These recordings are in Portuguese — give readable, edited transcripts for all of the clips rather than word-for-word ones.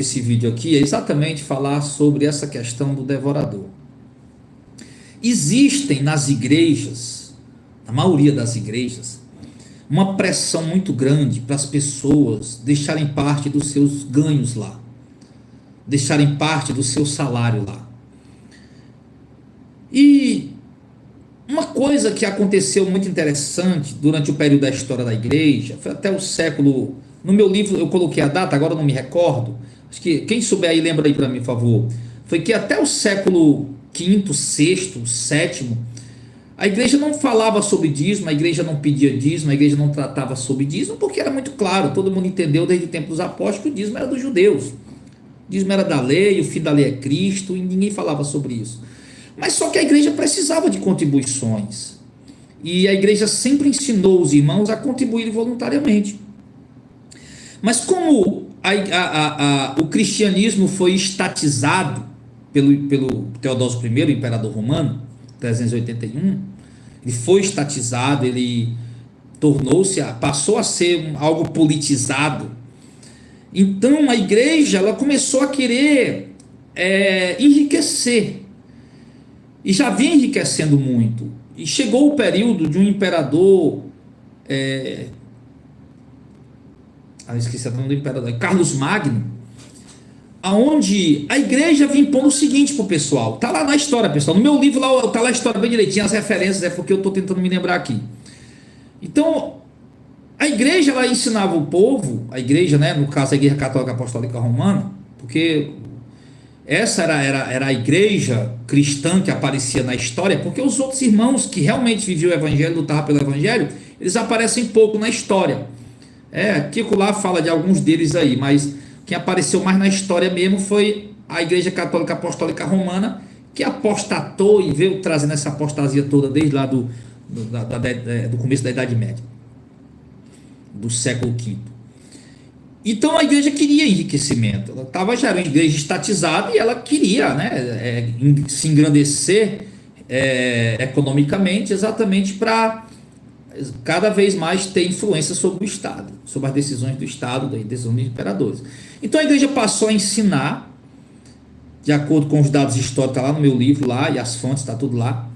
esse vídeo aqui é exatamente falar sobre essa questão do devorador. Existem nas igrejas, na maioria das igrejas, uma pressão muito grande para as pessoas deixarem parte dos seus ganhos lá, deixarem parte do seu salário lá. E uma coisa que aconteceu muito interessante durante o período da história da igreja, foi até o século, no meu livro eu coloquei a data, agora eu não me recordo, acho que quem souber aí lembra aí para mim, por favor, foi que até o século V, VI, VII, a igreja não falava sobre dízimo, a igreja não pedia dízimo, a igreja não tratava sobre dízimo, porque era muito claro, todo mundo entendeu desde o tempo dos apóstolos que o dízimo era dos judeus, o dízimo era da lei, o fim da lei é Cristo, e ninguém falava sobre isso. Mas só que a igreja precisava de contribuições, e a igreja sempre ensinou os irmãos a contribuir voluntariamente. Mas como o cristianismo foi estatizado pelo Teodósio I, o imperador romano, 381, ele foi estatizado, ele passou a ser algo politizado. Então a igreja ela começou a querer enriquecer, e já vinha enriquecendo muito. E chegou o período de um imperador, esqueci o nome do imperador, Carlos Magno, aonde a igreja vinha impondo o seguinte para o pessoal. Está lá na história, pessoal. No meu livro lá está lá a história bem direitinho, as referências, é porque eu estou tentando me lembrar aqui. Então, a igreja ela ensinava o povo, a igreja, né, no caso a Igreja Católica Apostólica Romana, porque essa era a igreja cristã que aparecia na história, porque os outros irmãos que realmente viviam o evangelho, lutavam pelo evangelho, eles aparecem pouco na história. Kiko lá fala de alguns deles aí, mas quem apareceu mais na história mesmo foi a Igreja Católica Apostólica Romana, que apostatou e veio trazendo essa apostasia toda desde lá do começo da Idade Média, do século V. Então a igreja queria enriquecimento, ela estava já uma igreja estatizada e ela queria, né, se engrandecer economicamente, exatamente para cada vez mais ter influência sobre o Estado, sobre as decisões do Estado, das decisões dos imperadores. Então a igreja passou a ensinar, de acordo com os dados históricos, está lá no meu livro, lá, e as fontes, está tudo lá.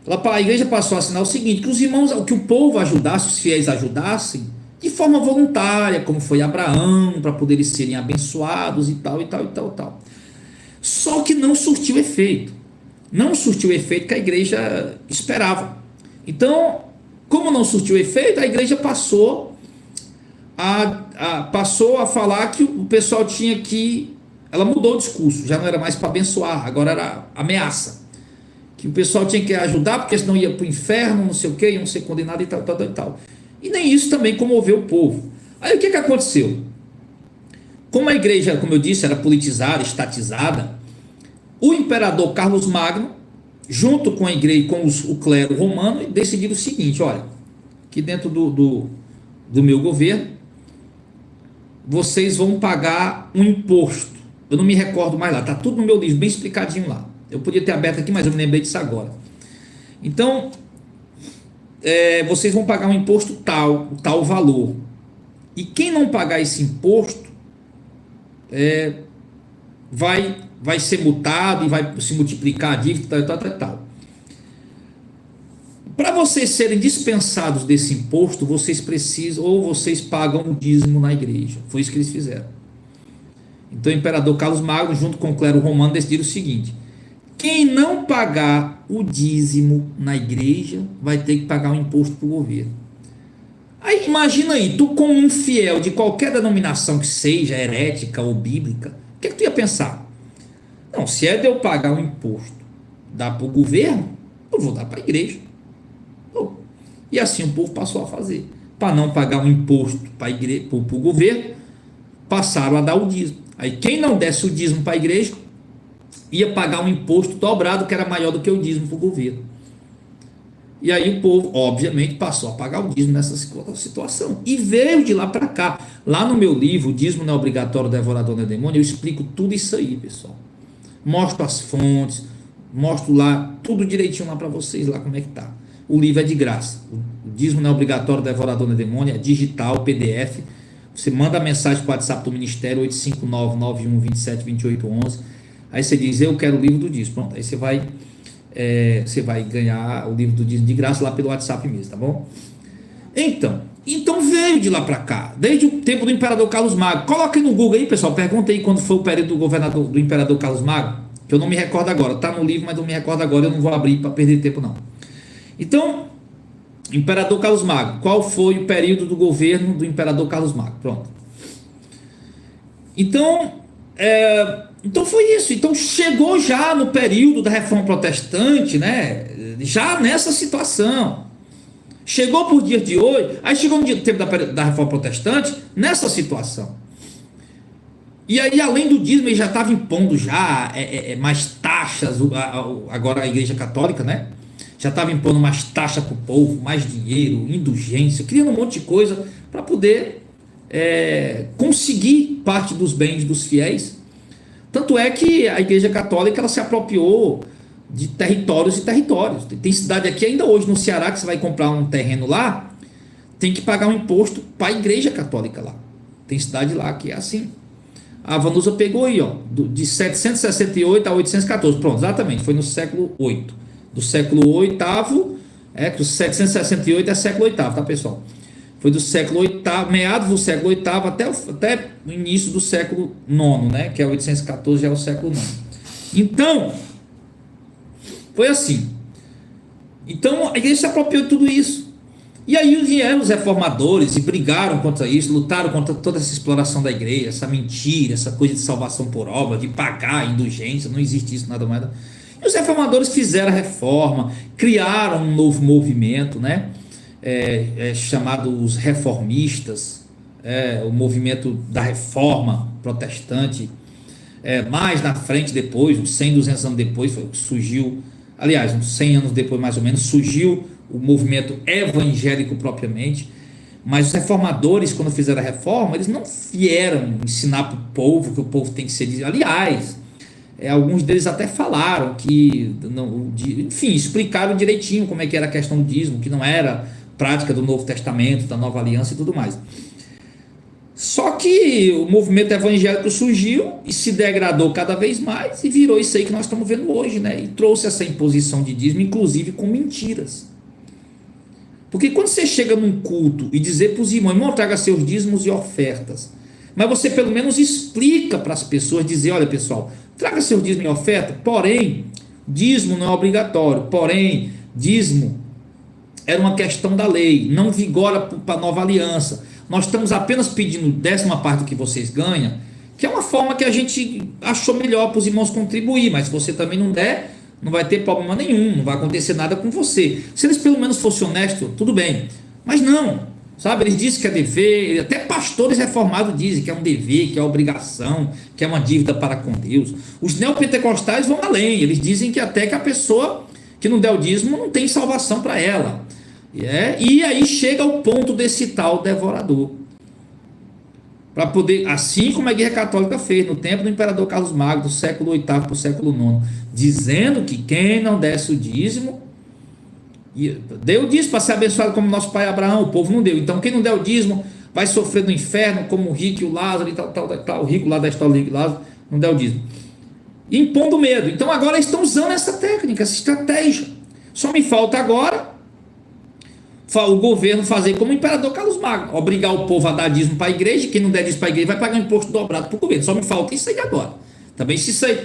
A igreja passou a ensinar o seguinte: que os irmãos, que o povo ajudasse, os fiéis ajudassem, de forma voluntária, como foi Abraão, para poderem serem abençoados e tal, e tal, e tal, tal. Só que não surtiu efeito. Não surtiu o efeito que a igreja esperava. Então, como não surtiu efeito, a igreja passou a falar que o pessoal tinha que... Ela mudou o discurso, já não era mais para abençoar, agora era ameaça. Que o pessoal tinha que ajudar, porque senão ia para o inferno, não sei o quê, iam ser condenados e tal, tal, tal, tal. E nem isso também comoveu o povo. Aí o que aconteceu? Como a igreja, como eu disse, era politizada, estatizada, o imperador Carlos Magno, junto com a igreja, com o clero romano, decidiram o seguinte: olha, aqui dentro do meu governo, vocês vão pagar um imposto. Eu não me recordo mais lá, está tudo no meu livro, bem explicadinho lá. Eu podia ter aberto aqui, mas eu me lembrei disso agora. Então, vocês vão pagar um imposto tal valor. E quem não pagar esse imposto vai ser multado e vai se multiplicar a dívida, tal, tal, tal. Para vocês serem dispensados desse imposto, vocês precisam, ou vocês pagam o dízimo na igreja. Foi isso que eles fizeram. Então o imperador Carlos Magno, junto com o clero romano, decidiram o seguinte: quem não pagar o dízimo na igreja vai ter que pagar um imposto para o governo. Aí imagina aí, tu como um fiel de qualquer denominação que seja, herética ou bíblica, o que tu ia pensar? Não, se é de eu pagar um imposto, dar para o governo, eu vou dar para a igreja. E assim o povo passou a fazer. Para não pagar um imposto para o governo, passaram a dar o dízimo. Aí quem não desse o dízimo para a igreja ia pagar um imposto dobrado, que era maior do que o dízimo para o governo. E aí o povo, obviamente, passou a pagar o dízimo nessa situação. E veio de lá para cá. Lá no meu livro, O Dízimo Não é Obrigatório, Devorador Não é Demônio, eu explico tudo isso aí, pessoal. Mostro as fontes, mostro lá tudo direitinho lá para vocês, lá como é que tá. O livro é de graça. O Dízimo Não é Obrigatório, Devorador Não é Demônio, é digital, PDF. Você manda a mensagem para o WhatsApp do Ministério 859-9127-2811. Aí você diz, eu quero o livro do dízimo. Pronto, aí você vai ganhar o livro do dízimo de graça lá pelo WhatsApp mesmo, tá bom? Então veio de lá para cá, desde o tempo do imperador Carlos Magno. Coloca aí no Google aí, pessoal, pergunta aí quando foi o período do imperador Carlos Magno, que eu não me recordo agora, tá no livro, mas não me recordo agora, eu não vou abrir para perder tempo não. Então, imperador Carlos Magno, qual foi o período do governo do imperador Carlos Magno? Pronto. Então foi isso. Então chegou já no período da Reforma Protestante, né? Já nessa situação. Chegou por dia de hoje, aí chegou no tempo da Reforma Protestante, nessa situação. E aí, além do dízimo, ele já estava impondo já mais taxas, agora a Igreja Católica, né? Já estava impondo mais taxa para o povo, mais dinheiro, indulgência, criando um monte de coisa para poder conseguir parte dos bens dos fiéis. Tanto é que a Igreja Católica ela se apropriou de territórios e territórios. Tem cidade aqui ainda hoje no Ceará que você vai comprar um terreno lá, tem que pagar um imposto para a Igreja Católica lá. Tem cidade lá que é assim. A Vanusa pegou aí, ó, de 768 a 814. Pronto, exatamente, foi no século VIII. Do século VIII, que o 768 é século VIII, tá, pessoal? Foi do século VIII, meados do século VIII até o início do século IX, né? Que é 814, já é o século IX. Então, foi assim. Então, a igreja se apropriou de tudo isso. E aí vieram os reformadores e brigaram contra isso, lutaram contra toda essa exploração da igreja, essa mentira, essa coisa de salvação por obra, de pagar indulgência, não existe isso, nada mais. E os reformadores fizeram a reforma, criaram um novo movimento, né? Chamado os reformistas, o movimento da reforma protestante. Mais na frente, depois, uns 100, 200 anos depois, surgiu, aliás, uns 100 anos depois mais ou menos, surgiu o movimento evangélico propriamente. Mas os reformadores, quando fizeram a reforma, eles não vieram ensinar para o povo que o povo tem que ser... Aliás, alguns deles até falaram que, enfim, explicaram direitinho como é que era a questão do dízimo, que não era prática do Novo Testamento, da Nova Aliança e tudo mais. Só que o movimento evangélico surgiu e se degradou cada vez mais e virou isso aí que nós estamos vendo hoje, né? E trouxe essa imposição de dízimo, inclusive com mentiras. Porque quando você chega num culto e dizer para os irmãos, traga seus dízimos e ofertas, mas você pelo menos explica para as pessoas, dizer, olha pessoal, traga seus dízimos e oferta, porém, dízimo não é obrigatório, porém, dízimo era uma questão da lei, não vigora para a nova aliança. Nós estamos apenas pedindo 10ª parte do que vocês ganham, que é uma forma que a gente achou melhor para os irmãos contribuir, mas se você também não der, não vai ter problema nenhum, não vai acontecer nada com você. Se eles pelo menos fossem honestos, tudo bem, mas não, sabe? Eles dizem que é dever, até pastores reformados dizem que é um dever, que é obrigação, que é uma dívida para com Deus. Os neopentecostais vão além, eles dizem que até que a pessoa que não der o dízimo não tem salvação para ela. E aí chega ao ponto desse tal devorador, para poder, assim como a Igreja Católica fez no tempo do imperador Carlos Magno, do século VIII para o século IX, dizendo que quem não desse o dízimo, deu o dízimo para ser abençoado como nosso pai Abraão, o povo não deu, então quem não der o dízimo vai sofrer no inferno, como o rico e o Lázaro e tal, o rico lá da história do rico e Lázaro não deu o dízimo, impondo medo. Então agora eles estão usando essa técnica, essa estratégia. Só me falta agora o governo fazer como o imperador Carlos Magno, obrigar o povo a dar dízimo para a igreja, e quem não der dízimo para a igreja vai pagar um imposto dobrado para o governo. Só me falta isso aí agora. Também se isso aí,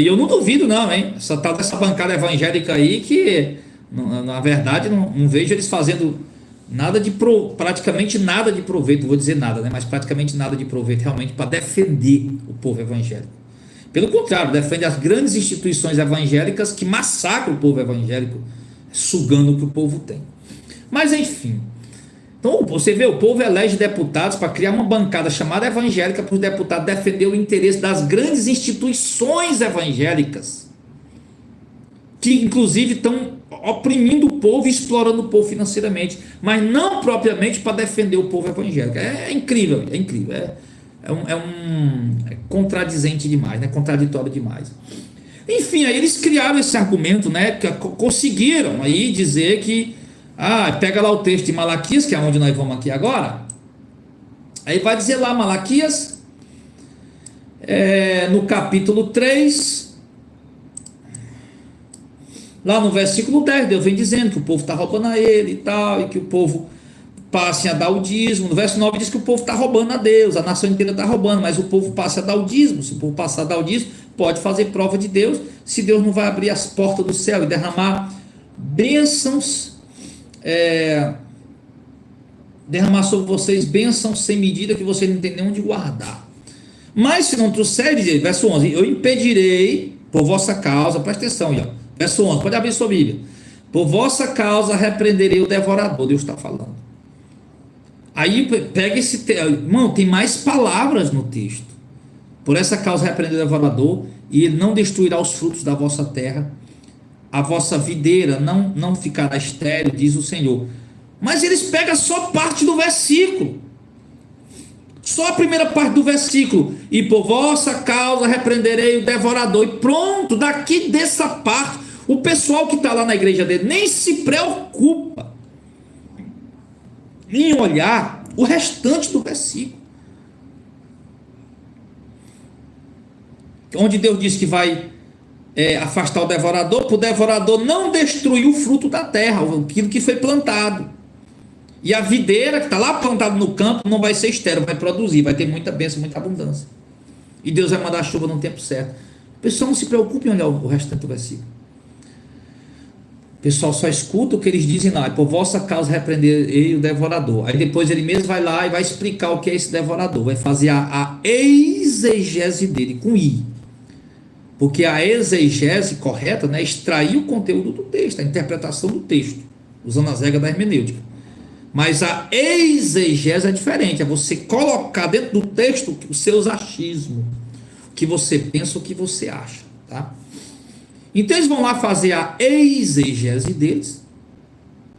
eu não duvido não, hein? Essa tal dessa bancada evangélica aí que, na verdade, não vejo eles fazendo praticamente nada de proveito, não vou dizer nada, né? Mas praticamente nada de proveito realmente para defender o povo evangélico. Pelo contrário, defende as grandes instituições evangélicas que massacram o povo evangélico, sugando o que o povo tem. Mas enfim, então você vê, o povo elege deputados para criar uma bancada chamada evangélica para os deputados defender o interesse das grandes instituições evangélicas, que inclusive estão oprimindo o povo e explorando o povo financeiramente, mas não propriamente para defender o povo evangélico. É incrível, é contradizente demais, né? Contraditório demais. Enfim, aí eles criaram esse argumento, né? Que conseguiram aí dizer que pega lá o texto de Malaquias, que é onde nós vamos aqui agora. Aí vai dizer lá, Malaquias, no capítulo 3, lá no versículo 10, Deus vem dizendo que o povo está roubando a ele e tal, e que o povo passe a dar o dízimo. No verso 9 diz que o povo está roubando a Deus, a nação inteira está roubando, mas o povo passa a dar o dízimo. Se o povo passar a dar o dízimo, pode fazer prova de Deus, se Deus não vai abrir as portas do céu e derramar bênçãos, derramar sobre vocês bênçãos sem medida que vocês não tem nem onde guardar. Mas se não trouxer, diz ele, verso 11, eu impedirei por vossa causa, presta atenção aí, ó, verso 11, pode abrir sua Bíblia, por vossa causa repreenderei o devorador, Deus está falando. Aí pega esse, irmão, tem mais palavras no texto. Por essa causa repreender o devorador, e ele não destruirá os frutos da vossa terra, a vossa videira não ficará estéril, diz o Senhor. Mas eles pegam só parte do versículo, só a primeira parte do versículo, e por vossa causa repreenderei o devorador, e pronto, daqui dessa parte, o pessoal que está lá na igreja dele nem se preocupa em olhar o restante do versículo, onde Deus diz que vai afastar o devorador, para o devorador não destruir o fruto da terra, aquilo que foi plantado. E a videira que está lá plantada no campo não vai ser estéril, vai produzir, vai ter muita bênção, muita abundância. E Deus vai mandar a chuva no tempo certo. O pessoal não se preocupa em olhar o restante do versículo. O pessoal só escuta o que eles dizem lá, por vossa causa repreenderei o devorador. Aí depois ele mesmo vai lá e vai explicar o que é esse devorador, vai fazer a exegese dele, com I. Porque a exegese correta, né, é extrair o conteúdo do texto, a interpretação do texto, usando as regras da hermenêutica. Mas a exegese é diferente, é você colocar dentro do texto os seus achismos, o que você pensa, o que você acha, tá? Então eles vão lá fazer a exegese deles,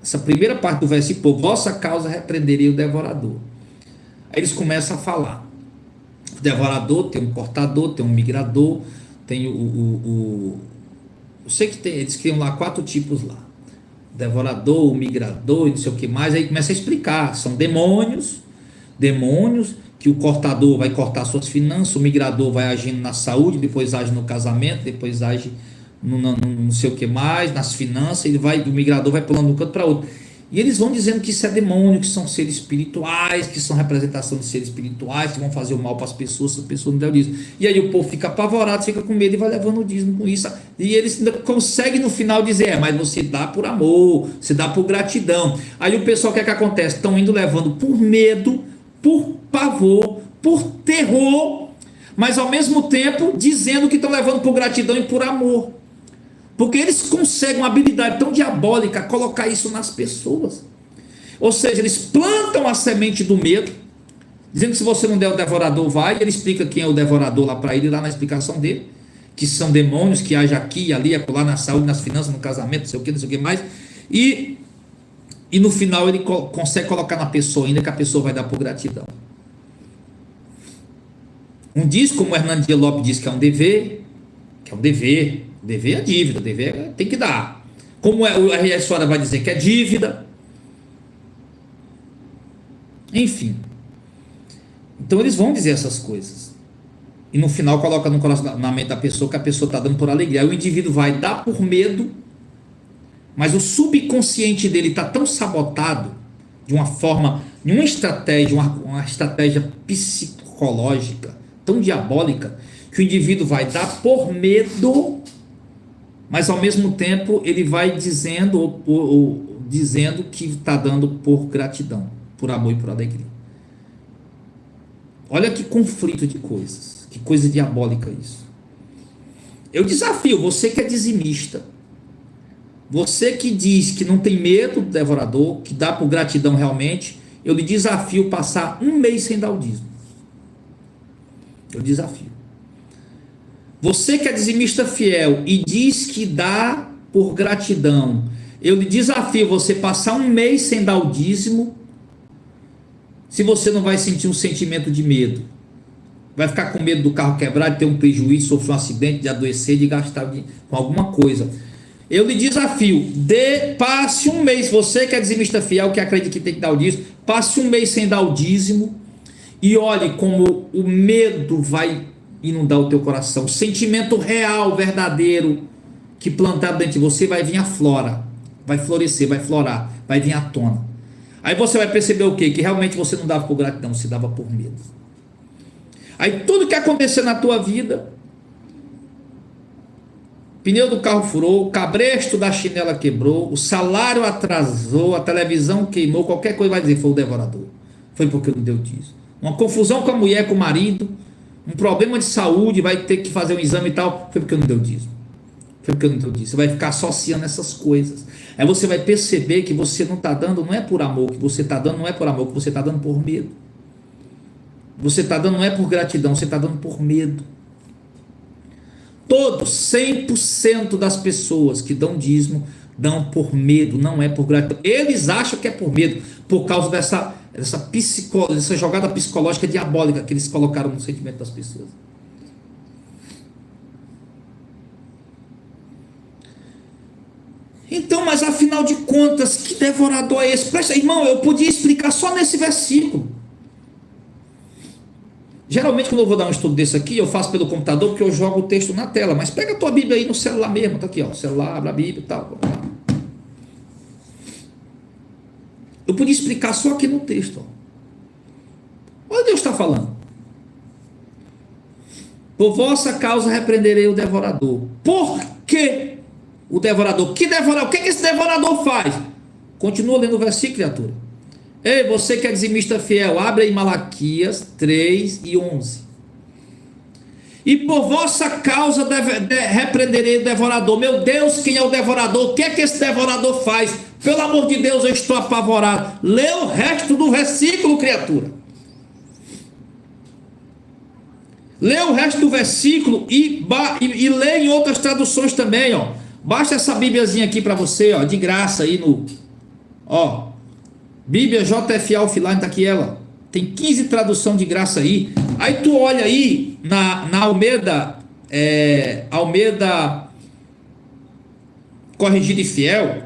essa primeira parte do versículo, por vossa causa repreenderei o devorador. Aí eles começam a falar, o devorador tem um cortador, tem um migrador, tem eu sei que tem, eles criam lá 4 tipos lá, devorador, o migrador e não sei o que mais. Aí começa a explicar, são demônios que o cortador vai cortar suas finanças, o migrador vai agindo na saúde, depois age no casamento, depois age no não sei o que mais, nas finanças, o migrador vai pulando de um canto para outro. E eles vão dizendo que isso é demônio, que são seres espirituais, que são representação de seres espirituais, que vão fazer o mal para as pessoas, se a pessoa não der o dízimo. E aí o povo fica apavorado, fica com medo e vai levando o dízimo com isso. E eles ainda conseguem no final dizer, mas você dá por amor, você dá por gratidão. Aí o pessoal, o que é que acontece? Estão indo levando por medo, por pavor, por terror, mas ao mesmo tempo dizendo que estão levando por gratidão e por amor. Porque eles conseguem uma habilidade tão diabólica colocar isso nas pessoas. Ou seja, eles plantam a semente do medo, dizendo que se você não der o devorador vai. Ele explica quem é o devorador lá para ele, lá na explicação dele, que são demônios que agem aqui, ali, acolá, na saúde, nas finanças, no casamento, não sei o que mais. E no final ele consegue colocar na pessoa ainda, que a pessoa vai dar por gratidão. Diz, como o Hernando Dias Lopes diz, que é um dever, dever é dívida, dever tem que dar. Como a história vai dizer que é dívida. Enfim. Então eles vão dizer essas coisas. E no final coloca no coração, na mente da pessoa, que a pessoa está dando por alegria. Aí o indivíduo vai dar por medo, mas o subconsciente dele está tão sabotado, de uma forma, de uma estratégia psicológica tão diabólica, que o indivíduo vai dar por medo, mas ao mesmo tempo ele vai dizendo, dizendo que está dando por gratidão, por amor e por alegria. Olha que conflito de coisas, que coisa diabólica isso. Eu desafio você que é dizimista, você que diz que não tem medo do devorador, que dá por gratidão realmente, eu lhe desafio passar 1 mês sem dar o dízimo. Eu desafio. Você que é dizimista fiel e diz que dá por gratidão, eu lhe desafio você passar 1 mês sem dar o dízimo, se você não vai sentir um sentimento de medo. Vai ficar com medo do carro quebrar, de ter um prejuízo, sofrer um acidente, de adoecer, de gastar com alguma coisa. Eu lhe desafio, passe 1 mês, você que é dizimista fiel, que acredita que tem que dar o dízimo, passe 1 mês sem dar o dízimo, e olhe como o medo vai inundar o teu coração. O sentimento real, verdadeiro, que plantado dentro de você vai vir à flora, vai florescer, vai florar, vai vir à tona. Aí você vai perceber o quê? Que realmente você não dava por gratidão, você dava por medo. Aí tudo que acontecer na tua vida, pneu do carro furou, o cabresto da chinela quebrou, o salário atrasou, a televisão queimou, qualquer coisa vai dizer, foi o devorador. Foi porque não deu dízimo. Uma confusão com a mulher, com o marido, um problema de saúde, vai ter que fazer um exame e tal, foi porque não deu dízimo. Foi porque não deu dízimo. Você vai ficar associando essas coisas. Aí você vai perceber que você não está dando, não é por amor, que você está dando não é por amor, que você está dando por medo. Você está dando não é por gratidão, você está dando por medo. Todos, 100% das pessoas que dão dízimo, dão por medo, não é por gratidão. Eles acham que é por medo, por causa dessa jogada psicológica diabólica que eles colocaram no sentimento das pessoas. Então, mas afinal de contas, que devorador é esse? Presta, irmão, eu podia explicar só nesse versículo. Geralmente quando eu vou dar um estudo desse aqui, eu faço pelo computador porque eu jogo o texto na tela, mas pega a tua Bíblia aí no celular mesmo, tá aqui, ó, celular, abre a Bíblia e tal. Eu podia explicar só aqui no texto, ó. Olha Deus está falando. Por vossa causa repreenderei o devorador. Por que o devorador? Que devorador? O que esse devorador faz? Continua lendo o versículo, criatura. Ei, você que é dizimista fiel, abre aí Malaquias 3:11. E por vossa causa repreenderei o devorador. Meu Deus, quem é o devorador? O que é que esse devorador faz? Pelo amor de Deus, eu estou apavorado. Lê o resto do versículo, criatura. Lê o resto do versículo e lê em outras traduções também, ó. Baixa essa Bíbliazinha aqui para você, ó, de graça aí no... Ó, Bíblia JFA Offline, tá aqui ela. Tem 15 tradução de graça aí. Aí tu olha aí na Almeida, Almeida Corrigida e Fiel.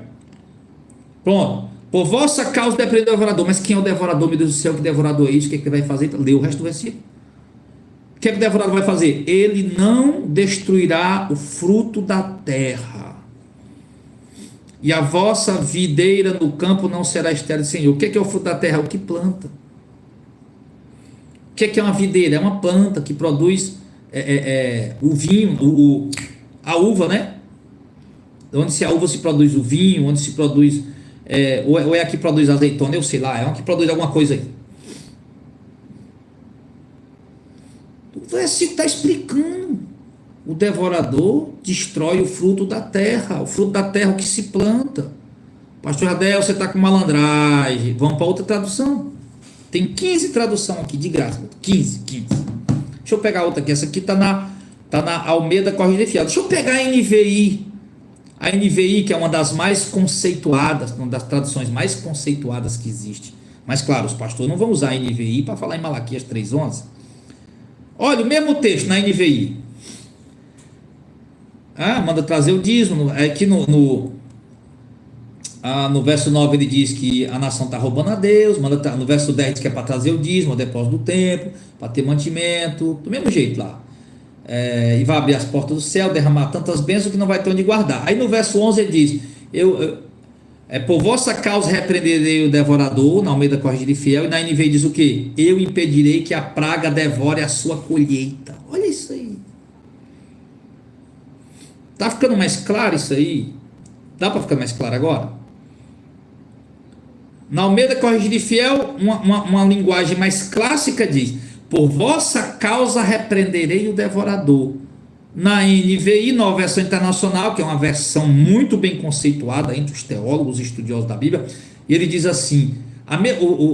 Pronto. Por vossa causa repreendeu o devorador. Mas quem é o devorador, meu Deus do céu? Que devorador é isso? O que é que vai fazer? Lê o resto do versículo. O que é que o devorador vai fazer? Ele não destruirá o fruto da terra. E a vossa videira no campo não será estéril, Senhor. O que é o fruto da terra? O que planta. O que é uma videira? É uma planta que produz o vinho, a uva, né? Onde se a uva se produz o vinho, onde se produz... ou é a que produz azeitona, eu sei lá. É uma que produz alguma coisa aí. O versículo está explicando. O devorador destrói o fruto da terra. O fruto da terra, o que se planta. Pastor Adel, você está com malandragem. Vamos para outra tradução. Tem 15 tradução aqui, de graça. 15. Deixa eu pegar outra aqui. Essa aqui está na Almeida Corrigida e Fiel. Deixa eu pegar a NVI. A NVI, que é uma das mais conceituadas, uma das traduções mais conceituadas que existe. Mas claro, os pastores não vão usar a NVI para falar em Malaquias 3:11. Olha, o mesmo texto na NVI. Manda trazer o dízimo. Aqui no verso 9 ele diz que a nação está roubando a Deus. No verso 10 diz que é para trazer o dízimo, o depósito do templo, para ter mantimento, do mesmo jeito lá. E vai abrir as portas do céu, derramar tantas bênçãos que não vai ter onde guardar. Aí no verso 11 ele diz: por vossa causa repreenderei o devorador, na Almeida Corrigida e Fiel. E na NVI diz o quê? Eu impedirei que a praga devore a sua colheita. Olha isso aí. Tá ficando mais claro isso aí? Dá para ficar mais claro agora? Na Almeida Corrigida e Fiel, uma linguagem mais clássica diz: por vossa causa repreenderei o devorador. Na NVI, Nova Versão Internacional, que é uma versão muito bem conceituada entre os teólogos e estudiosos da Bíblia, ele diz assim: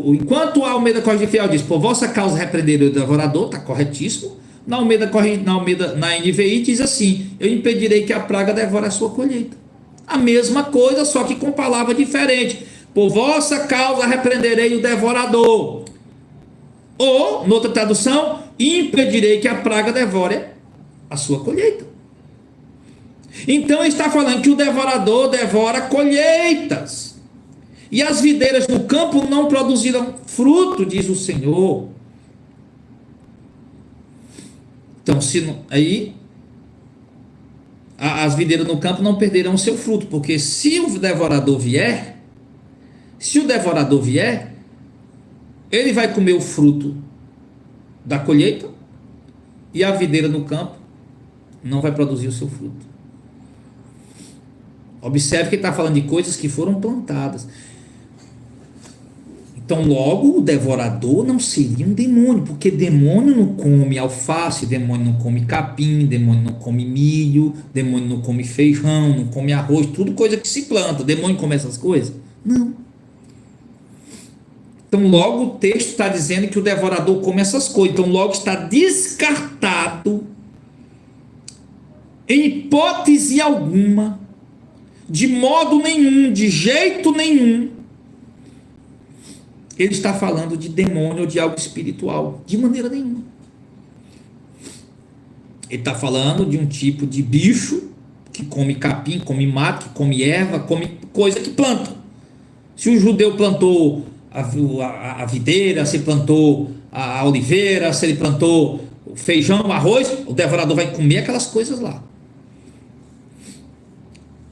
enquanto a Almeida Corrigida e Fiel diz: por vossa causa repreenderei o devorador, está corretíssimo. Na NVI diz assim: eu impedirei que a praga devore a sua colheita. A mesma coisa, só que com palavra diferente. Por vossa causa repreenderei o devorador. Ou, noutra tradução, impedirei que a praga devore a sua colheita. Então ele está falando que o devorador devora colheitas. E as videiras no campo não produziram fruto, diz o Senhor. Então, se não, aí as videiras no campo não perderão seu fruto, porque se o devorador vier, ele vai comer o fruto da colheita e a videira no campo não vai produzir o seu fruto. Observe que ele está falando de coisas que foram plantadas. Então, logo, o devorador não seria um demônio, porque demônio não come alface, demônio não come capim, demônio não come milho, demônio não come feijão, não come arroz, tudo coisa que se planta. Demônio come essas coisas? Não. Então, logo, o texto está dizendo que o devorador come essas coisas. Então, logo, está descartado, em hipótese alguma, de modo nenhum, de jeito nenhum, ele está falando de demônio ou de algo espiritual. De maneira nenhuma. Ele está falando de um tipo de bicho que come capim, come mato, que come erva, come coisa que planta. Se o judeu plantou a videira, se plantou a oliveira, se ele plantou feijão, arroz, o devorador vai comer aquelas coisas lá.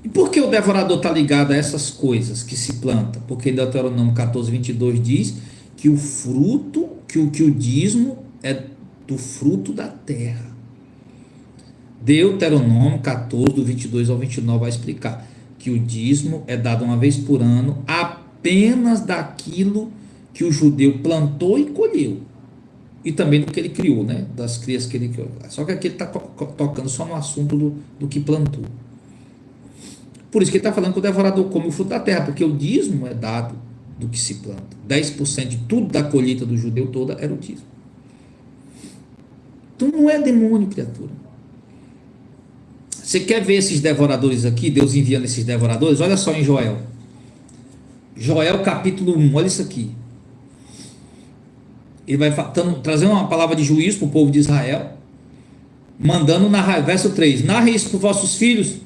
E por que o devorador está ligado a essas coisas que se planta? Porque em Deuteronômio 14, 22 diz que o fruto, que o dízimo é do fruto da terra. Deuteronômio 14, do 22 ao 29 vai explicar que o dízimo é dado uma vez por ano apenas daquilo que o judeu plantou e colheu. E também do que ele criou, né? Das crias que ele criou. Só que aqui ele está tocando só no assunto do que plantou. Por isso que ele está falando que o devorador come o fruto da terra, porque o dízimo é dado do que se planta. 10% de tudo da colheita do judeu toda era o dízimo. Então não é demônio, criatura. Você quer ver esses devoradores aqui, Deus enviando esses devoradores? Olha só em Joel. Joel capítulo 1, olha isso aqui. Ele vai trazer uma palavra de juízo para o povo de Israel, mandando narrar, verso 3, narre isso para os vossos filhos,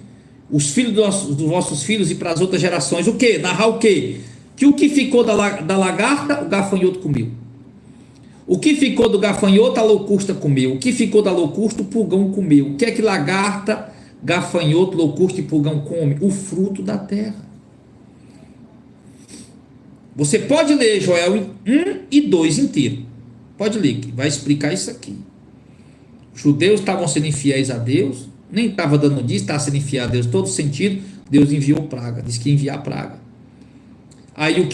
os filhos dos vossos filhos e para as outras gerações. O que? Narrar o que? Que o que ficou da lagarta, o gafanhoto comeu. O que ficou do gafanhoto, a locusta comeu. O que ficou da locusta, o pulgão comeu. O que é que lagarta, gafanhoto, locusta e pulgão come? O fruto da terra. Você pode ler Joel 1 e 2 inteiro. Pode ler, que vai explicar isso aqui. Os judeus estavam sendo infiéis a Deus, nem estava dando disso, estava sendo infiel a Deus em todo sentido. Deus enviou praga, disse que ia enviar praga. Aí o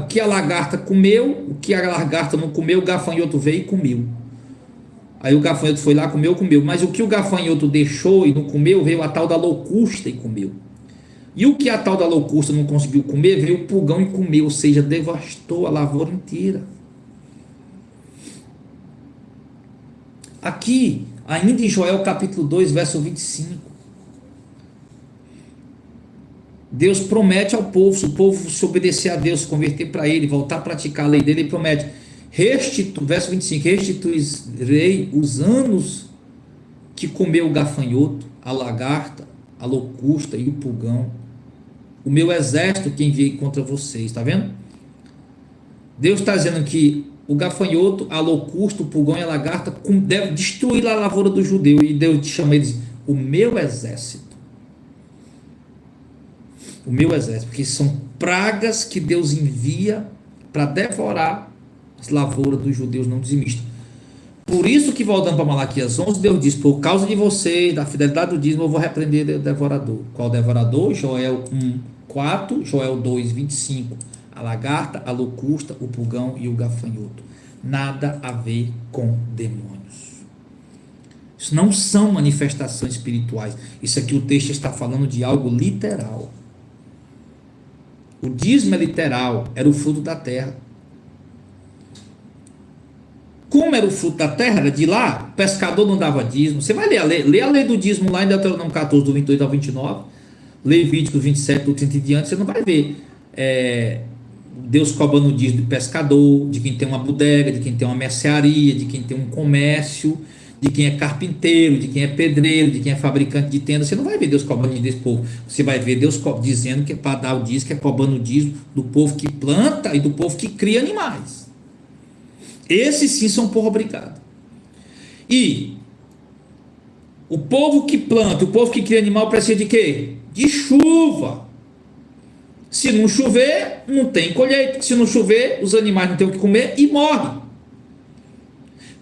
que a lagarta comeu, o que a lagarta não comeu, o gafanhoto veio e comeu. Aí o gafanhoto foi lá, comeu, mas o que o gafanhoto deixou e não comeu, veio a tal da locusta e comeu. E o que a tal da locusta não conseguiu comer, veio o pulgão e comeu, ou seja, devastou a lavoura inteira. Aqui, ainda em Joel capítulo 2, verso 25, Deus promete ao povo, se o povo se obedecer a Deus, se converter para Ele, voltar a praticar a lei dele, Ele promete, verso 25, restituirei os anos que comeu o gafanhoto, a lagarta, a locusta e o pulgão, o meu exército que enviei contra vocês, está vendo? Deus está dizendo que o gafanhoto, a locusta, o pulgão e a lagarta deve destruir a lavoura do judeu, e Deus chama eles o meu exército. O meu exército, porque são pragas que Deus envia para devorar as lavouras dos judeus não dizimistas. Por isso que, voltando para Malaquias 11, Deus diz, por causa de vocês, da fidelidade do dízimo, eu vou repreender o devorador. Qual devorador? Joel 1, 4, Joel 2, 25. A lagarta, a locusta, o pulgão e o gafanhoto. Nada a ver com demônios. Isso não são manifestações espirituais. Isso aqui o texto está falando de algo literal. O dízimo é literal, era o fruto da terra. Como era o fruto da terra, era de lá, o pescador não dava dízimo. Você vai lê a lei do dízimo lá em Deuteronômio 14, do 28 ao 29, Levítico 27, do 30 e diante, você não vai ver Deus cobrando o dízimo de pescador, de quem tem uma bodega, de quem tem uma mercearia, de quem tem um comércio, de quem é carpinteiro, de quem é pedreiro, de quem é fabricante de tenda. Você não vai ver Deus cobrando desse povo. Você vai ver Deus dizendo que é para dar o dízimo, que é cobrando o dízimo do povo que planta e do povo que cria animais. Esses sim são por obrigado. E O povo que planta, o povo que cria animal precisa de quê? De chuva. Se não chover, não tem colheita. Se não chover, os animais não têm o que comer e morrem.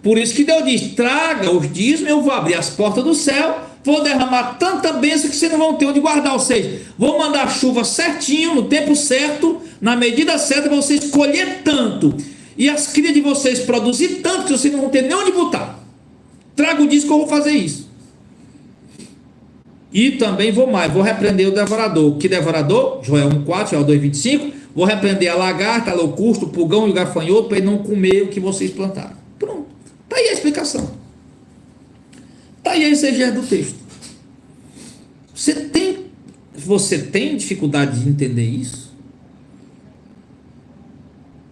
Por isso que Deus diz: traga os dízimos, eu vou abrir as portas do céu, vou derramar tanta bênção que vocês não vão ter onde guardar. Ou seja, vou mandar chuva certinho, no tempo certo, na medida certa, para vocês colher tanto. E as crias de vocês produzir tanto que vocês não vão ter nem onde botar. Traga o dízimo que eu vou fazer isso. E também vou repreender o devorador. Que devorador? Joel 1,4, Joel 2,25. Vou repreender a lagarta, a locusta, o pulgão e o gafanhoto para ele não comer o que vocês plantaram. Pronto. Está aí a explicação. Está aí a exegese do texto. Você tem dificuldade de entender isso?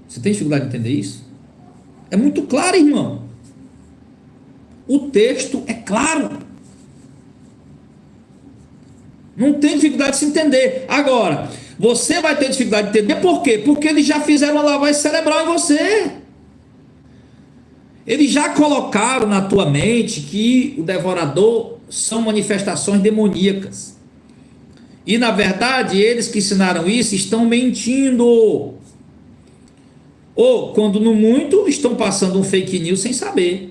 Você tem dificuldade de entender isso? É muito claro, irmão. O texto é claro. Não tem dificuldade de se entender. Agora, você vai ter dificuldade de entender por quê? Porque eles já fizeram uma lavagem cerebral em você. Eles já colocaram na tua mente que o devorador são manifestações demoníacas. E na verdade, eles que ensinaram isso estão mentindo. Ou, quando no muito, estão passando um fake news sem saber.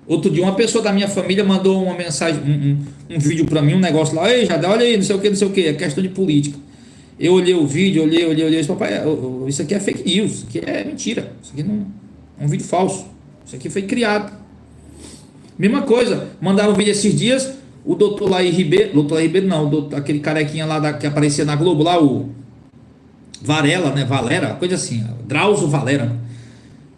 Outro dia uma pessoa da minha família mandou uma mensagem, um vídeo para mim, um negócio lá: ei, Jadé, olha aí, não sei o que, é questão de política. Eu olhei o vídeo, olhei, papai, isso aqui é fake news, isso aqui é mentira, isso aqui não é um vídeo falso, isso aqui foi criado. Mesma coisa, mandaram um vídeo esses dias, o doutor Laí Ribeiro, não, aquele carequinha lá que aparecia na Globo lá, o Varela, né, Valera, coisa assim, Drauzio Valera,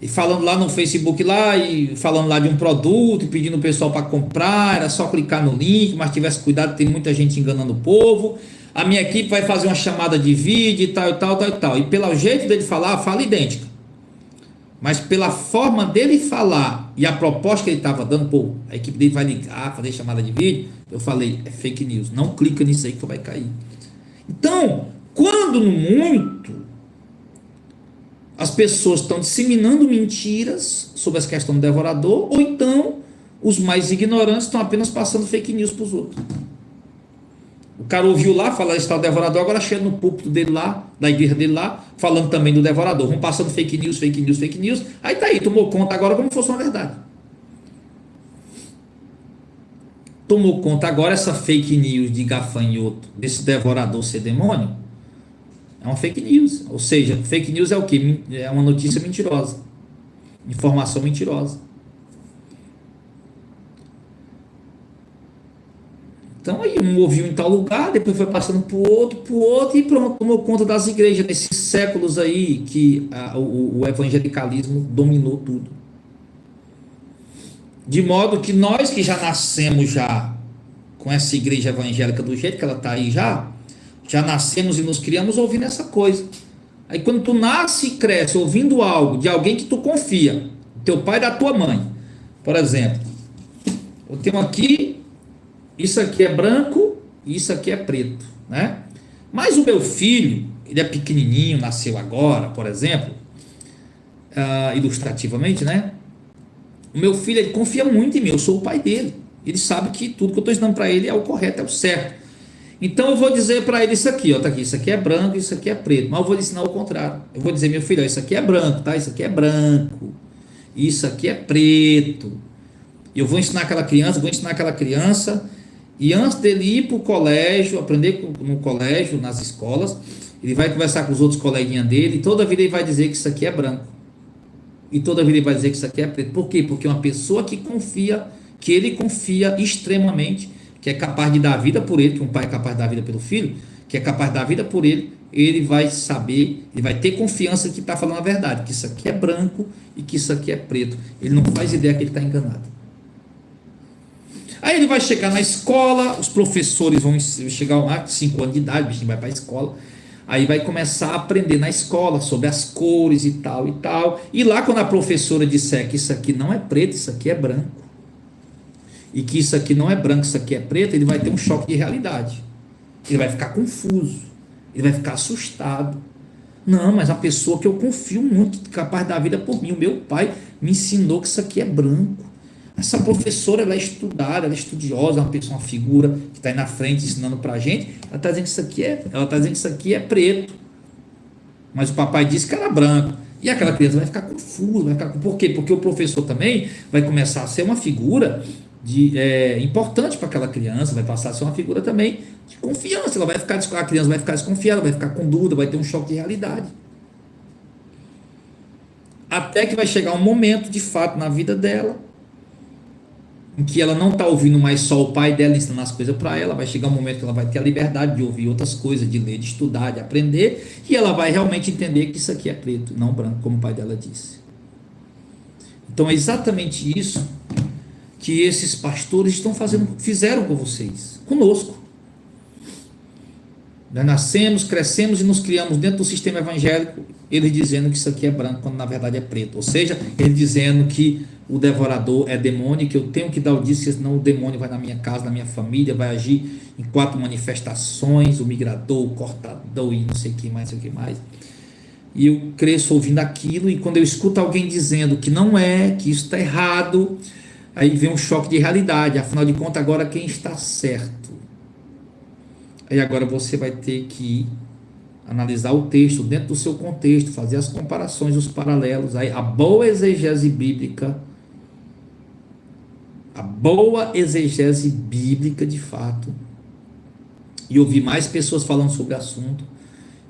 e falando lá no Facebook lá, e falando lá de um produto, e pedindo o pessoal para comprar, era só clicar no link, mas tivesse cuidado, tem muita gente enganando o povo, a minha equipe vai fazer uma chamada de vídeo e tal, e pelo jeito dele falar, fala idêntica, mas pela forma dele falar, e a proposta que ele estava dando, pô, a equipe dele vai ligar, fazer chamada de vídeo, eu falei, é fake news, não clica nisso aí que tu vai cair. Então, quando no muito as pessoas estão disseminando mentiras sobre essa questão do devorador, ou então os mais ignorantes estão apenas passando fake news para os outros. O cara ouviu lá falar desse tal devorador, agora chega no púlpito dele lá, da igreja dele lá, falando também do devorador. Vão passando fake news, aí tá aí, tomou conta agora como se fosse uma verdade. Tomou conta agora essa fake news de gafanhoto, desse devorador ser demônio. É uma fake news, ou seja, fake news é o quê? É uma notícia mentirosa, informação mentirosa. Então aí um ouviu em tal lugar, depois foi passando para o outro e pronto, tomou conta das igrejas nesses séculos aí que o evangelicalismo dominou tudo. De modo que nós que já nascemos já com essa igreja evangélica do jeito que ela está aí já nascemos e nos criamos ouvindo essa coisa. Aí quando tu nasce e cresce ouvindo algo de alguém que tu confia, teu pai e da tua mãe, por exemplo, eu tenho aqui, isso aqui é branco e isso aqui é preto, né? Mas o meu filho, ele é pequenininho, nasceu agora, por exemplo, ilustrativamente, né? O meu filho, ele confia muito em mim, eu sou o pai dele, ele sabe que tudo que eu estou ensinando para ele é o correto, é o certo. Então eu vou dizer para ele isso aqui, ó, tá aqui, isso aqui é branco, isso aqui é preto, mas eu vou lhe ensinar o contrário. Eu vou dizer, meu filho, ó, isso aqui é branco, tá? Isso aqui é branco, isso aqui é preto. E eu vou ensinar aquela criança, e antes dele ir para o colégio, aprender no colégio, nas escolas, ele vai conversar com os outros coleguinhas dele, e toda vida ele vai dizer que isso aqui é branco. E toda vida ele vai dizer que isso aqui é preto. Por quê? Porque uma pessoa que ele confia extremamente, que é capaz de dar a vida por ele, que um pai é capaz de dar a vida pelo filho, que é capaz de dar a vida por ele, ele vai saber, ele vai ter confiança que está falando a verdade, que isso aqui é branco e que isso aqui é preto. Ele não faz ideia que ele está enganado. Aí ele vai chegar na escola, os professores vão chegar lá, 5 anos de idade, o bichinho vai para a escola, aí vai começar a aprender na escola sobre as cores e tal, e lá quando a professora disser que isso aqui não é preto, isso aqui é branco, e que isso aqui não é branco, isso aqui é preto, ele vai ter um choque de realidade, ele vai ficar confuso, ele vai ficar assustado. Não, mas a pessoa que eu confio muito, capaz de dar a vida por mim, o meu pai me ensinou que isso aqui é branco, Essa professora, ela é estudada, ela é estudiosa, uma pessoa, uma figura que está aí na frente ensinando para a gente. Ela está dizendo que isso aqui é preto, mas o papai disse que era branco. E aquela criança vai ficar confusa, por quê? Porque o professor também vai começar a ser uma figura importante para aquela criança, vai passar a ser uma figura também de confiança. A criança vai ficar desconfiada, vai ficar com dúvida, vai ter um choque de realidade. Até que vai chegar um momento, de fato, na vida dela, em que ela não está ouvindo mais só o pai dela ensinando as coisas para ela, vai chegar um momento que ela vai ter a liberdade de ouvir outras coisas, de ler, de estudar, de aprender, e ela vai realmente entender que isso aqui é preto, não branco, como o pai dela disse. Então é exatamente isso que esses pastores fizeram com vocês, conosco. Nós nascemos, crescemos e nos criamos dentro do sistema evangélico, eles dizendo que isso aqui é branco, quando na verdade é preto. Ou seja, eles dizendo que o devorador é demônio, que eu tenho que dar o dízimo, senão o demônio vai na minha casa, na minha família, vai agir em 4 manifestações, o migrador, o cortador e não sei o que mais, E eu cresço ouvindo aquilo, e quando eu escuto alguém dizendo que não é, que isso está errado, aí vem um choque de realidade. Afinal de contas, agora quem está certo? Aí agora você vai ter que analisar o texto dentro do seu contexto, fazer as comparações, os paralelos. Aí a boa exegese bíblica, de fato, e ouvir mais pessoas falando sobre o assunto,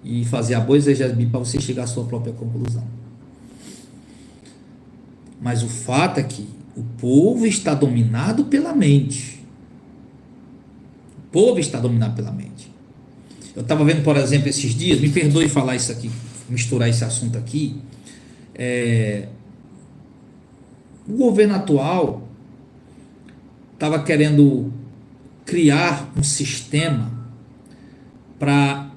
e fazer a boa exegese bíblica para você chegar à sua própria conclusão. Mas o fato é que o povo está dominado pela mente. Eu estava vendo, por exemplo, esses dias, me perdoe falar isso aqui, misturar esse assunto aqui, o governo atual estava querendo criar um sistema para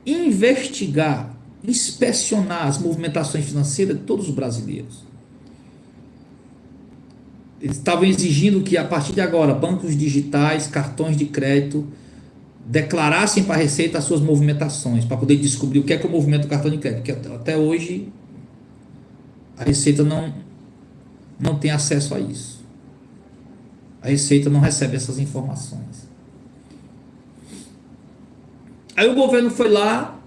investigar, inspecionar as movimentações financeiras de todos os brasileiros. Eles estavam exigindo que, a partir de agora, bancos digitais, cartões de crédito, declarassem para a Receita as suas movimentações, para poder descobrir o que é o movimento do cartão de crédito, porque até hoje a Receita não tem acesso a isso. A Receita não recebe essas informações. Aí o governo foi lá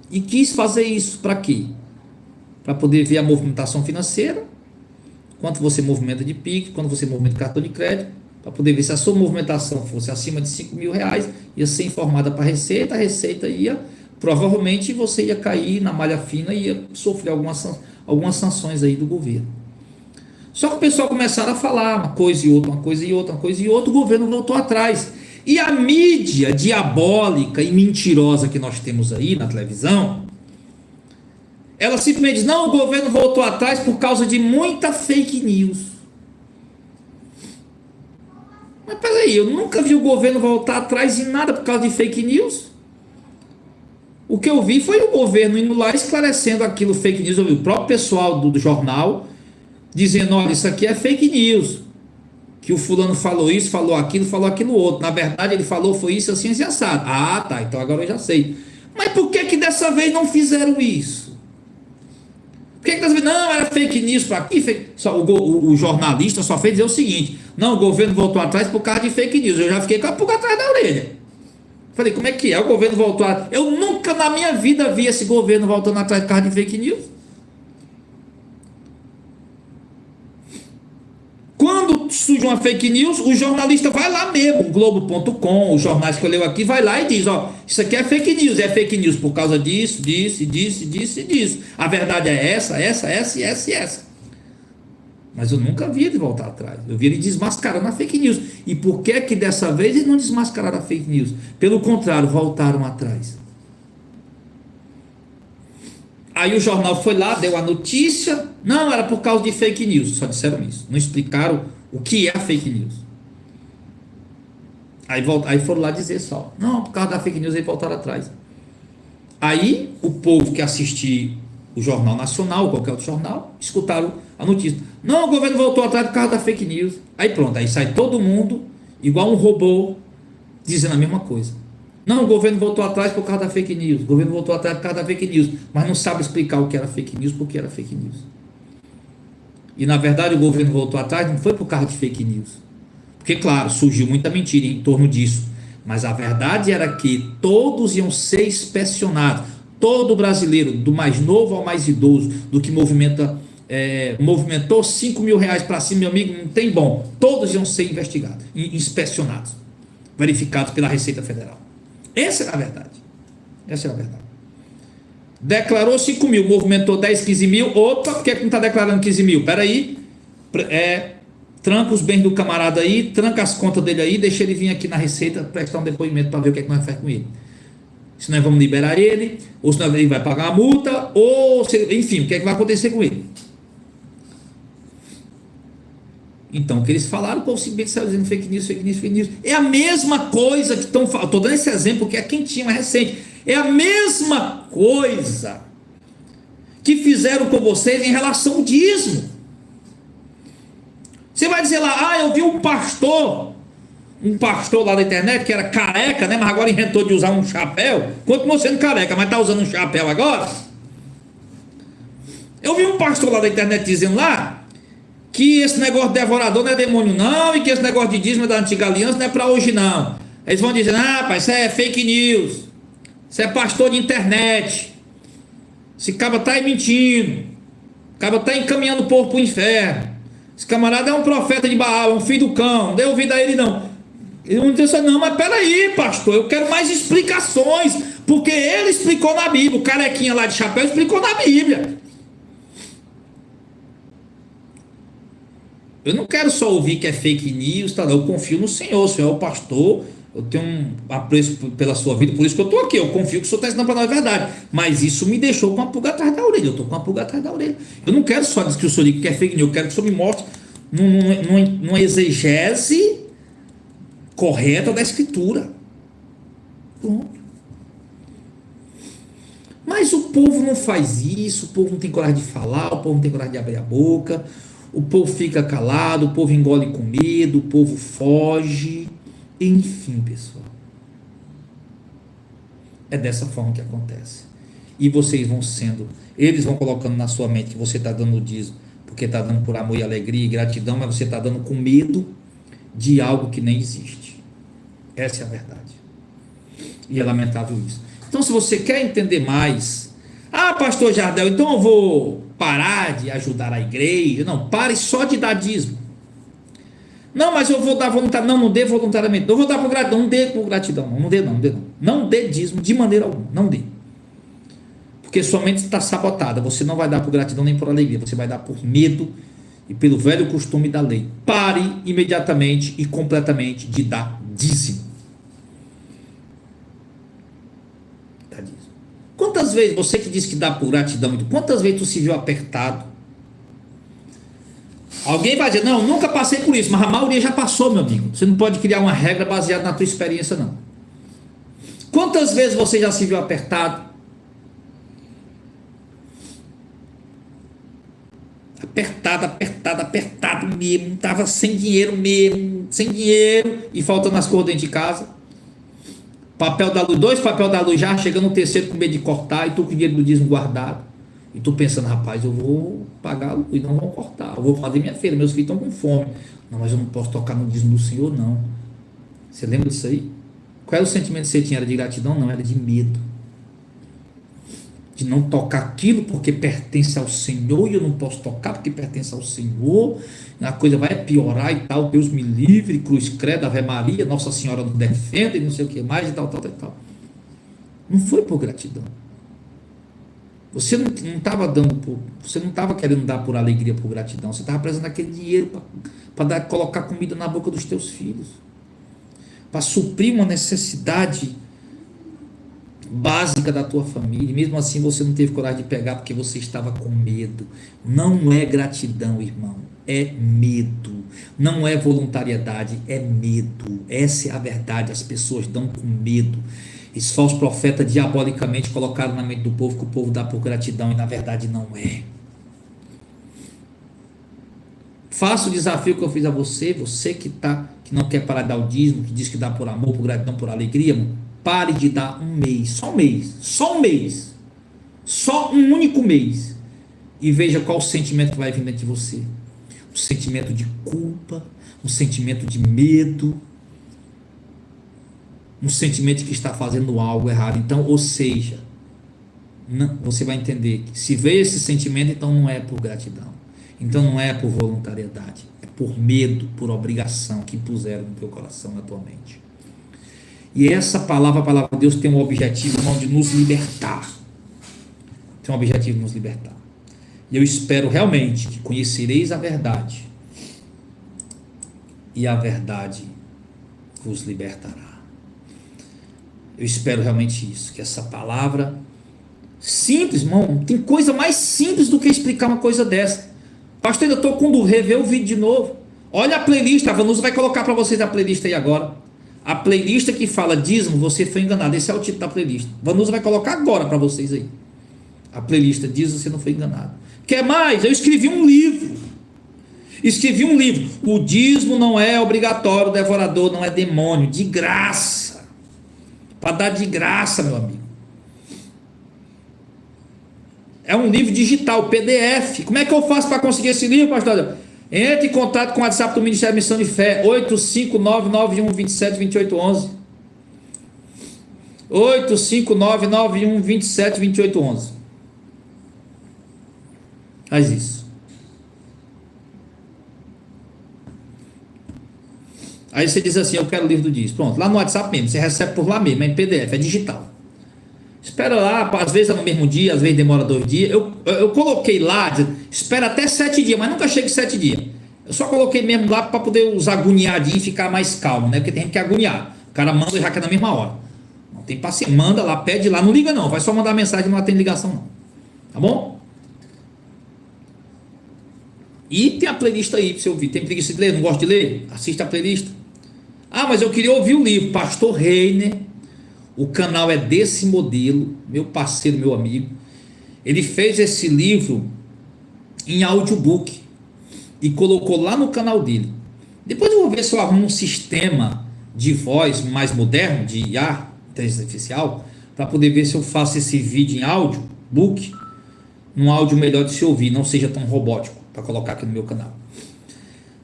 e quis fazer isso para quê? Para poder ver a movimentação financeira, quanto você movimenta de PIX, quanto você movimenta de cartão de crédito, para poder ver se a sua movimentação fosse acima de R$5.000, ia ser informada para a Receita ia, provavelmente você ia cair na malha fina e ia sofrer algumas sanções aí do governo. Só que o pessoal começaram a falar uma coisa e outra, o governo voltou atrás. E a mídia diabólica e mentirosa que nós temos aí na televisão, ela simplesmente diz, não, o governo voltou atrás por causa de muita fake news. Mas peraí, eu nunca vi o governo voltar atrás em nada por causa de fake news. O que eu vi foi o governo indo lá esclarecendo aquilo, fake news. Eu vi o próprio pessoal do jornal dizendo, olha, isso aqui é fake news, que o fulano falou isso, falou aquilo outro. Na verdade ele falou foi isso, assim, assim, assado. Ah, tá, então agora eu já sei. Mas por que dessa vez não fizeram isso? Por que dessa vez, não, era fake news para aqui? O jornalista só fez dizer o seguinte, não, o governo voltou atrás por causa de fake news. Eu já fiquei com a pulga atrás da orelha. Falei, como é que é? O governo voltou atrás. Eu nunca na minha vida vi esse governo voltando atrás por causa de fake news. Quando surge uma fake news, o jornalista vai lá mesmo, o Globo.com, os jornais que eu leio aqui, vai lá e diz, ó, isso aqui é fake news por causa disso. A verdade é essa. Mas eu nunca vi ele voltar atrás. Eu vi ele desmascarando a fake news. E por que dessa vez eles não desmascararam a fake news? Pelo contrário, voltaram atrás. Aí o jornal foi lá, deu a notícia, não, era por causa de fake news, só disseram isso, não explicaram o que é a fake news. Aí foram lá dizer só, não, por causa da fake news, eles voltaram atrás. Aí o povo que assistia o Jornal Nacional, qualquer outro jornal, escutaram a notícia, não, o governo voltou atrás por causa da fake news. Aí pronto, aí sai todo mundo, igual um robô, dizendo a mesma coisa. Não, o governo voltou atrás por causa da fake news. O governo voltou atrás por causa da fake news. Mas não sabe explicar o que era fake news, porque era fake news. E na verdade o governo voltou atrás, não foi por causa de fake news. Porque, claro, surgiu muita mentira em torno disso. Mas a verdade era que todos iam ser inspecionados. Todo brasileiro, do mais novo ao mais idoso, do que movimentou 5 mil reais para cima, meu amigo, não tem bom. Todos iam ser investigados, inspecionados, verificados pela Receita Federal. Essa era a verdade. Essa era a verdade. Declarou 5 mil, movimentou 10, 15 mil. Opa, por que não está declarando 15 mil? Peraí, tranca os bens do camarada aí, tranca as contas dele aí, deixa ele vir aqui na Receita prestar um depoimento para ver o que é que nós fazemos com ele. Se nós vamos liberar ele, ou se ele vai pagar a multa, ou enfim, o que é que vai acontecer com ele? Então, o que eles falaram, o povo simplesmente saiu dizendo fake news, fake news, fake news. É a mesma coisa que estão falando. Estou dando esse exemplo que é quentinho, é recente. É a mesma coisa que fizeram com vocês em relação ao dízimo. Você vai dizer lá, eu vi um pastor lá na internet que era careca, né? Mas agora inventou de usar um chapéu. Continuou sendo careca, mas está usando um chapéu agora. Eu vi um pastor lá na internet dizendo lá que esse negócio de devorador não é demônio não, e que esse negócio de dízimo da antiga aliança não é para hoje não. Eles vão dizer, pai, isso é fake news, isso é pastor de internet, esse cara está aí mentindo, o cara está encaminhando o povo para o inferno, esse camarada é um profeta de Baal, é um filho do cão, não dê ouvido a ele não. Eles vão dizer assim, não, mas peraí, pastor, eu quero mais explicações, porque ele explicou na Bíblia, o carequinha lá de chapéu explicou na Bíblia. Eu não quero só ouvir que é fake news, tá? Eu confio no Senhor, o Senhor é o pastor, eu tenho um apreço pela sua vida, por isso que eu estou aqui, eu confio que o Senhor está ensinando para nós a verdade, mas isso me deixou com uma pulga atrás da orelha, eu estou com uma pulga atrás da orelha. Eu não quero só dizer que o Senhor diga que é fake news, eu quero que o Senhor me mostre numa exegese correta da Escritura. Pronto. Mas o povo não faz isso, o povo não tem coragem de falar, o povo não tem coragem de abrir a boca, o povo fica calado, o povo engole com medo, o povo foge, enfim, pessoal. É dessa forma que acontece. E vocês eles vão colocando na sua mente que você está dando o dízimo, porque está dando por amor e alegria e gratidão, mas você está dando com medo de algo que nem existe. Essa é a verdade. E é lamentável isso. Então, se você quer entender mais, pastor Jardel, então eu vou parar de ajudar a igreja. Não, pare só de dar dízimo. Não, mas eu vou dar voluntariamente. Não dê voluntariamente. Eu vou dar por gratidão. Não dê por gratidão. Não dê. Não dê dízimo de maneira alguma. Não dê. Porque sua mente está sabotada. Você não vai dar por gratidão nem por alegria. Você vai dar por medo e pelo velho costume da lei. Pare imediatamente e completamente de dar dízimo. Quantas vezes, você que diz que dá por gratidão, quantas vezes tu se viu apertado? Alguém vai dizer, não, nunca passei por isso, mas a maioria já passou, meu amigo. Você não pode criar uma regra baseada na tua experiência, não. Quantas vezes você já se viu apertado? Apertado mesmo, estava sem dinheiro e faltando as coisas dentro de casa. Papel da luz, 2 papel da luz já, chegando no terceiro com medo de cortar, e tu com o dinheiro do dízimo guardado, e tu pensando, rapaz, eu vou pagar a luz, não vão cortar, eu vou fazer minha feira, meus filhos estão com fome, não, mas eu não posso tocar no dízimo do Senhor, não. Você lembra disso aí? Qual era o sentimento que você tinha? Era de gratidão? Não, era de medo, de não tocar aquilo porque pertence ao Senhor, e eu não posso tocar porque pertence ao Senhor, a coisa vai piorar e tal, Deus me livre, cruz credo, Ave Maria, Nossa Senhora nos defenda e não sei o que mais e tal. Não foi por gratidão. Você não estava você não estava querendo dar por alegria, por gratidão, você estava precisando daquele dinheiro para colocar comida na boca dos teus filhos, para suprir uma necessidade básica da tua família, e mesmo assim você não teve coragem de pegar porque você estava com medo. Não é gratidão, irmão, é medo. Não é voluntariedade, é medo. Essa é a verdade. As pessoas dão com medo. Esses falsos profetas diabolicamente colocaram na mente do povo que o povo dá por gratidão, e na verdade não é. Faça o desafio que eu fiz a você que não quer parar de dar o dízimo, que diz que dá por amor, por gratidão, por alegria, mano. Pare de dar um mês, só um único mês, e veja qual o sentimento que vai vir dentro de você. um sentimento de culpa, um sentimento de medo, um sentimento de que está fazendo algo errado. Então, ou seja, não, você vai entender que se veio esse sentimento, então não é por gratidão, então não é por voluntariedade, é por medo, por obrigação que impuseram no teu coração, na tua mente. E essa palavra, a palavra de Deus tem um objetivo, irmão, de nos libertar. Tem um objetivo de nos libertar. E eu espero realmente que conhecereis a verdade, e a verdade vos libertará. Eu espero realmente isso, que essa palavra simples, irmão, tem coisa mais simples do que explicar uma coisa dessa. Pastor, eu estou com dúvida, rever o vídeo de novo. Olha a playlist, a Vanusa vai colocar para vocês a playlist aí agora. A playlist que fala dízimo, você foi enganado. Esse é o título da playlist. Vanusa vai colocar agora para vocês aí. A playlist diz: você não foi enganado. Quer mais? Eu escrevi um livro. O dízimo não é obrigatório, o devorador não é demônio. De graça. Para dar de graça, meu amigo. É um livro digital, PDF. Como é que eu faço para conseguir esse livro, pastor? Entre em contato com o WhatsApp do Ministério Missão de Fé, 85991272811. 85991272811. Faz isso. Aí você diz assim: eu quero o livro do dízimo. Pronto, lá no WhatsApp mesmo, você recebe por lá mesmo, é em PDF, é digital. Espera lá, às vezes é no mesmo dia, às vezes demora 2 dias. Eu coloquei lá, espera até 7 dias, mas nunca chega em 7 dias. Eu só coloquei mesmo lá para poder os agoniadinhos e ficar mais calmo, né? Porque tem gente que é agoniar. O cara manda e já quer na mesma hora. Não tem paciência, manda lá, pede lá, não liga não, vai só mandar mensagem, não atende ligação não. Tá bom? E tem a playlist aí para você ouvir. Tem preguiça de ler? Não gosta de ler? Assista a playlist. Ah, mas eu queria ouvir o livro. Pastor Reiner. O canal é desse modelo, meu parceiro, meu amigo. Ele fez esse livro em audiobook e colocou lá no canal dele. Depois eu vou ver se eu arrumo um sistema de voz mais moderno, de IA, inteligência artificial, para poder ver se eu faço esse vídeo em audiobook, num áudio melhor de se ouvir, não seja tão robótico, para colocar aqui no meu canal.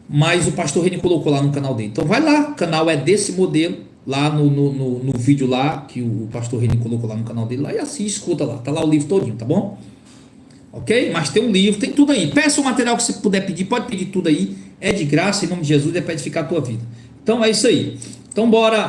Mas o pastor Reni colocou lá no canal dele. Então vai lá, o canal é desse modelo. Lá no vídeo lá, que o pastor Reni colocou lá no canal dele, lá, e assim, escuta lá, tá lá o livro todinho, tá bom? Ok? Mas tem um livro, tem tudo aí. Peça o material que você puder pedir, pode pedir tudo aí, é de graça, em nome de Jesus, é para edificar a tua vida. Então é isso aí. Então bora